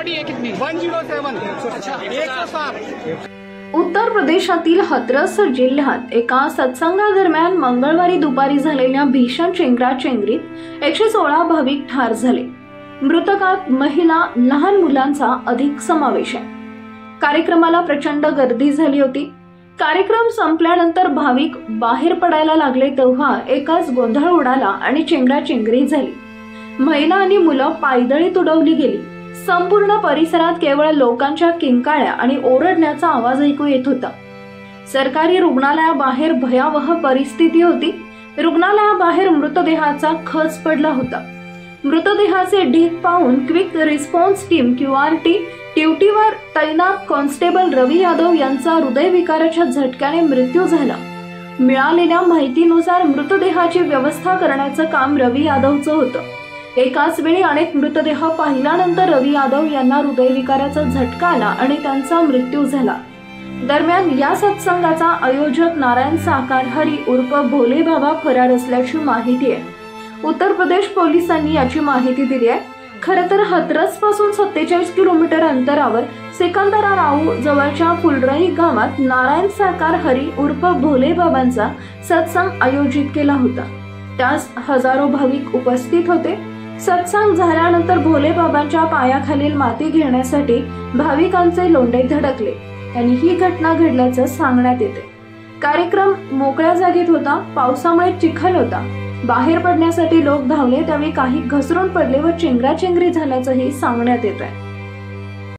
Body है कितनी? 107। अच्छा 107। उत्तर प्रदेशातील हाथरस जिल्ह्यात एका सत्संगादरम्यान मंगळवारी दुपारी झालेल्या भीषण चेंगराचेंगरीत 116 भाविक ठार झाले। मृतकात महिला, लहान मुलांचा अधिक समावेश आहे। कार्यक्रमाला प्रचंड गर्दी झाली होती। कार्यक्रम संपल्यानंतर भाविक बाहेर पडायला लागले तेव्हा एकाच गोंधळ उडाला आणि चेंगराचेंगरी झाली। महिला आणि मुलं पायदळी तुडवली गेली। संपूर्ण परिसरात केवळ लोकांच्या किंकाळ्या आणि ओरडण्याचा आवाज ऐकू येत होता। सरकारी रुग्णालयाबाहेर भयावह परिस्थिती होती। रुग्णालयाबाहेर मृतदेहाचा खच पडला होता। मृतदेहाचे ढीग पाहून क्विक रिस्पॉन्स टीम QRT ड्युटीवर तैनात कॉन्स्टेबल रवी यादव यांचा हृदयविकाराच्या झटक्याने मृत्यू झाला। मिळालेल्या माहितीनुसार मृतदेहाची व्यवस्था करण्याचं काम रवी यादवचं होतं। एकाच वेळी अनेक मृतदेह पाहिल्यानंतर रवी यादव यांना हृदयविकाराचा झटका आला आणि त्यांचा मृत्यू झाला। दरम्यान या सत्संगाचा आयोजक नारायण साकार हरी उर्फ भोले बाबा फरार असल्याची माहिती आहे। उत्तर प्रदेश पोलिसांनी याची माहिती दिली आहे। खरं तर हाथरस पासून 47 किलोमीटर अंतरावर सिकंदरा राऊ जवळच्या फुलरई गावात नारायण साकार हरी उर्फ भोले बाबांचा सत्संग आयोजित केला होता। त्यास हजारो भाविक उपस्थित होते। सत्संग झाल्यानंतर भोले बाबांच्या पायाखालील माती घेण्यासाठी भाविकांचे लोंढे धडकले आणि ही घटना घडल्याचं सांगण्यात येते। कार्यक्रम मोकळ्या जागेत होता। पावसामुळे चिखल होता। बाहेर पडण्यासाठी लोक धावले त्यावेळी काही घसरून पडले व चेंगराचेंगरी झाल्याचंही सांगण्यात येत आहे।